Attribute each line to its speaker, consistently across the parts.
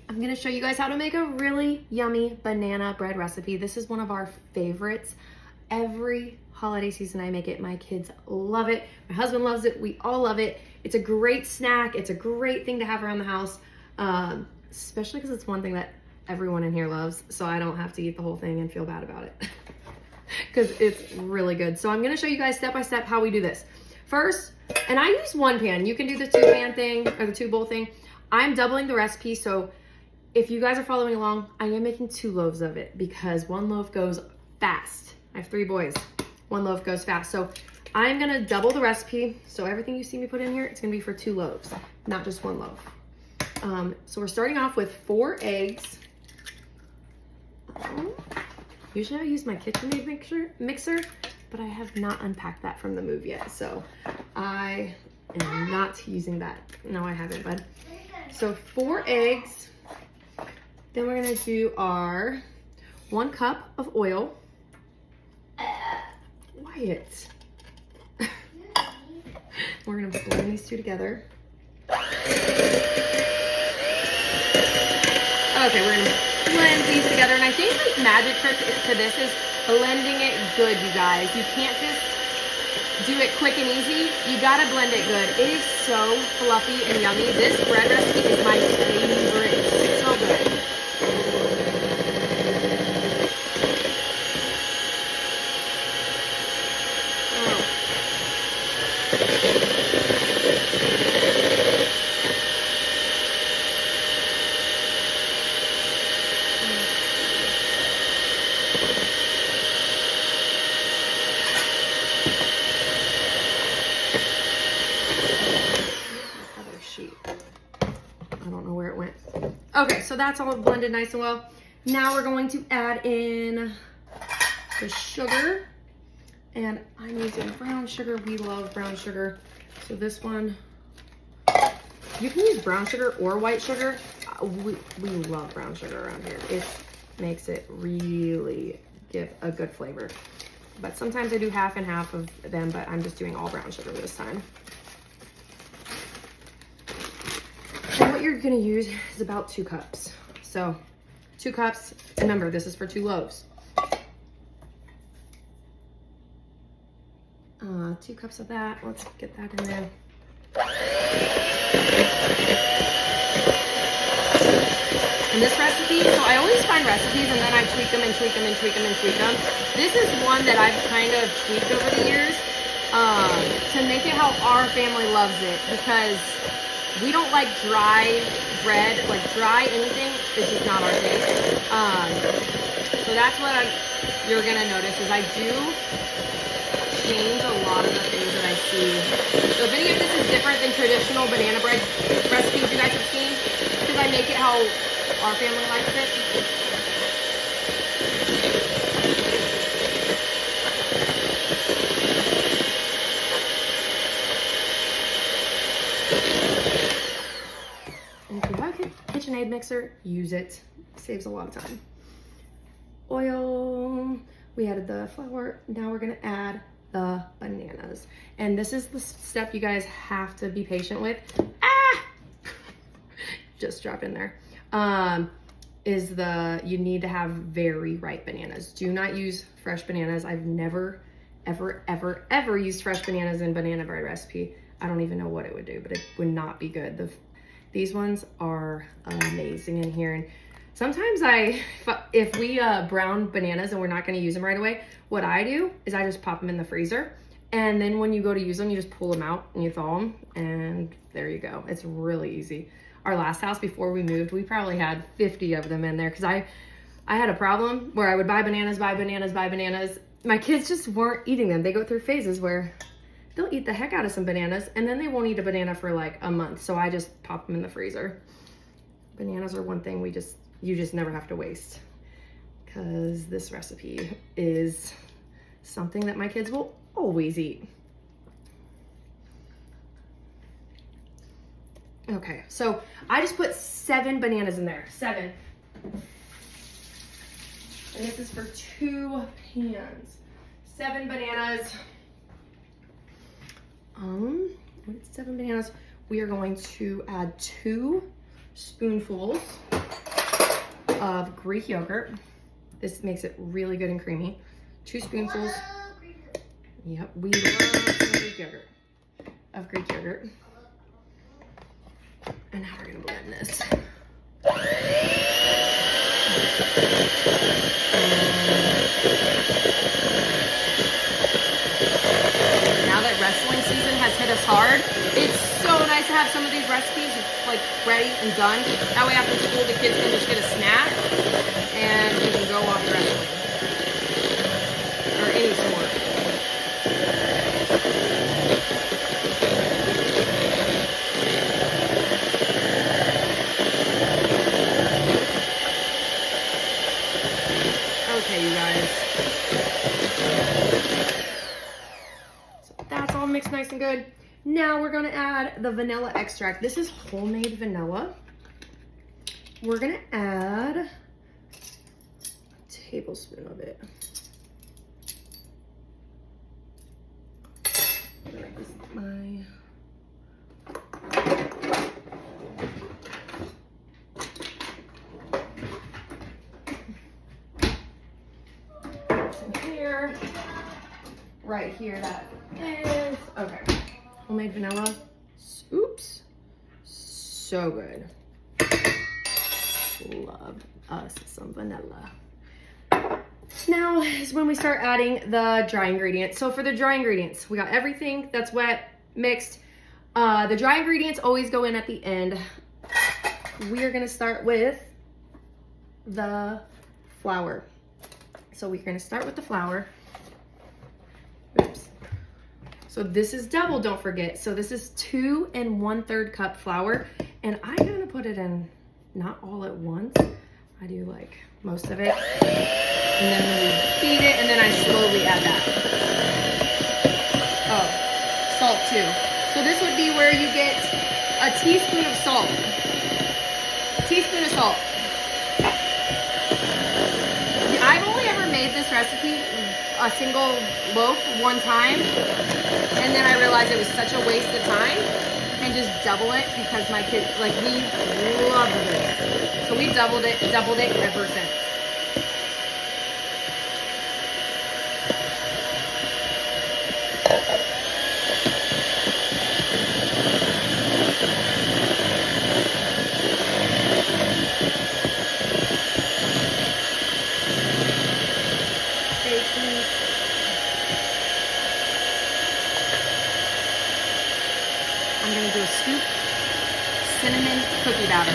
Speaker 1: I'm gonna show you guys how to make a really yummy banana bread recipe. This is one of our favorites. Every holiday season I make it. My kids love it. My husband loves it. We all love it. It's a great snack. It's a great thing to have around the house, especially because it's one thing that everyone in here loves, so I don't have to eat the whole thing and feel bad about it because it's really good. So I'm gonna show you guys step by step how we do this. First, and I use one pan. You can do the 2-pan thing or the 2-bowl thing. I'm doubling the recipe, so if you guys are following along, I am making 2 loaves of it because 1 loaf goes fast. I have 3 boys. 1 loaf goes fast. So I'm gonna double the recipe. So everything you see me put in here, it's gonna be for 2 loaves, not just 1 loaf. So we're starting off with 4 eggs. Usually I use my KitchenAid mixer, but I have not unpacked that from the move yet. So I am not using that. No, I haven't, bud. So 4 eggs. Then we're gonna do our 1 cup of oil. Wyatt. We're gonna blend these 2 together. Okay, we're gonna blend these together. And I think the magic trick to this is blending it good, you guys. You can't just do it quick and easy. You gotta blend it good. It is so fluffy and yummy. This bread recipe is my favorite. It's so good. I don't know where it went. Okay, so that's all blended nice and well. Now we're going to add in the sugar. And I'm using brown sugar. We love brown sugar. So this one, you can use brown sugar or white sugar. We love brown sugar around here. It makes it really give a good flavor. But sometimes I do half and half of them, but I'm just doing all brown sugar this time. And what you're gonna use is about 2 cups. So 2 cups, remember this is for 2 loaves. 2 cups of that, let's get that in there. And this recipe, so I always find recipes and then I tweak them and tweak them and tweak them and tweak them. This is one that I've kind of tweaked over the years to make it how our family loves it, because we don't like dry bread, like dry anything is just not our taste. So that's what you're gonna notice is I do change a lot of the things that I see. So if any of this is different than traditional banana bread recipes you guys have seen, because I make it how our family likes it. And if you have a KitchenAid mixer, use it. Saves a lot of time. Oil. We added the flour. Now we're gonna add the bananas. And this is the step you guys have to be patient with. Just drop in there. You need to have very ripe bananas. Do not use fresh bananas. I've never, ever, ever, ever used fresh bananas in banana bread recipe. I don't even know what it would do, but it would not be good. These ones are amazing in here. And sometimes if we brown bananas and we're not gonna use them right away, what I do is I just pop them in the freezer. And then when you go to use them, you just pull them out and you thaw them, and there you go. It's really easy. Our last house before we moved, we probably had 50 of them in there because I had a problem where I would buy bananas. My kids just weren't eating them. They go through phases where they'll eat the heck out of some bananas and then they won't eat a banana for like a month. So I just pop them in the freezer. Bananas are one thing you just never have to waste, because this recipe is something that my kids will always eat. Okay, so I just put 7 bananas in there, 7. And this is for 2 pans. 7 bananas. With 7 bananas, we are going to add 2 spoonfuls of Greek yogurt. This makes it really good and creamy. 2 spoonfuls. Yep, we love some Greek yogurt. Of Greek yogurt. And now we're gonna blend this. Now that wrestling season has hit us hard, it's so nice to have some of these recipes like ready and done. That way after school the kids can just get a snack and we can go off wrestling. Or any sport. Okay, you guys. So that's all mixed nice and good. Now we're gonna add the vanilla extract. This is homemade vanilla. We're gonna add a tablespoon of it. This is my here, right here, that is, okay. Homemade vanilla, oops, so good. Love us some vanilla. Now is when we start adding the dry ingredients. So for the dry ingredients, we got everything that's wet, mixed. The dry ingredients always go in at the end. We are gonna start with the flour. So we're gonna start with the flour. Oops. So this is double, don't forget. So this is 2 1/3 cup flour. And I'm gonna put it in, not all at once. I do like most of it. And then we beat it, and then I slowly add that. Oh, salt too. So this would be where you get a teaspoon of salt. Teaspoon of salt. I've only ever made this recipe a single loaf one time, and then I realized it was such a waste of time, and just double it because my kids, like, we love this. So we doubled it ever since. I'm going to do a scoop cinnamon cookie batter.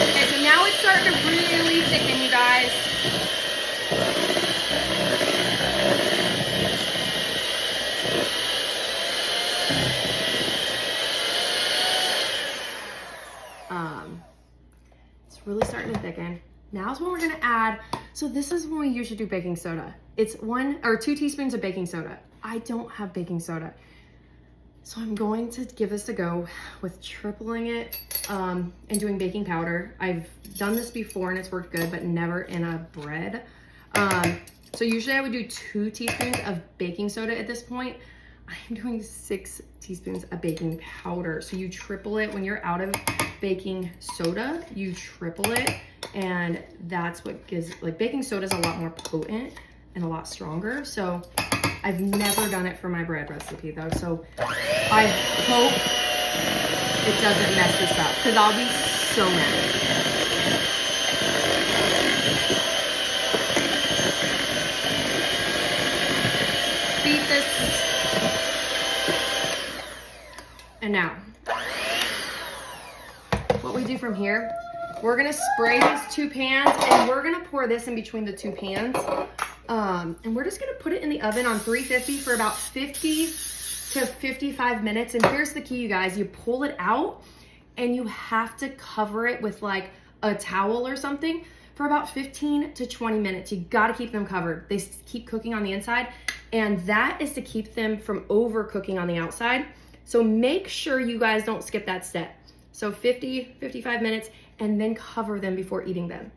Speaker 1: Okay, so now it's starting to really thicken, you guys. It's really starting to thicken. Now is when we're gonna add, so this is when we usually do baking soda. It's 1 or 2 teaspoons of baking soda. I don't have baking soda. So I'm going to give this a go with tripling it and doing baking powder. I've done this before and it's worked good, but never in a bread. So usually I would do 2 teaspoons of baking soda at this point. I'm doing 6 teaspoons of baking powder. So you triple it when you're out of baking soda, you triple it. And that's what gives, like, baking soda is a lot more potent and a lot stronger. So I've never done it for my bread recipe though. So I hope it doesn't mess this up because I'll be so mad. Beat this. And now, what we do from here, we're gonna spray these 2 pans and we're gonna pour this in between the 2 pans. And we're just gonna put it in the oven on 350 for about 50 to 55 minutes. And here's the key, you guys, you pull it out and you have to cover it with like a towel or something for about 15 to 20 minutes. You gotta keep them covered. They keep cooking on the inside, and that is to keep them from overcooking on the outside. So make sure you guys don't skip that step. So 50, 55 minutes, and then cover them before eating them.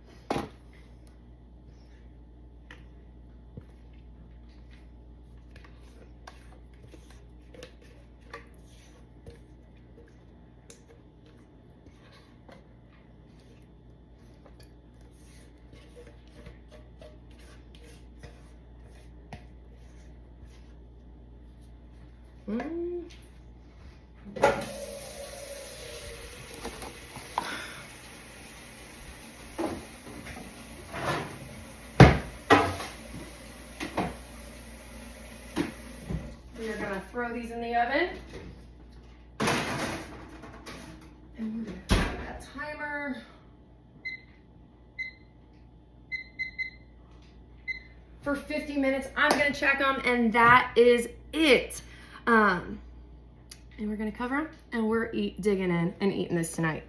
Speaker 1: We're gonna throw these in the oven. And we're gonna set that timer. For 50 minutes, I'm gonna check them, and that is it. And we're gonna cover them, and we're digging in and eating this tonight.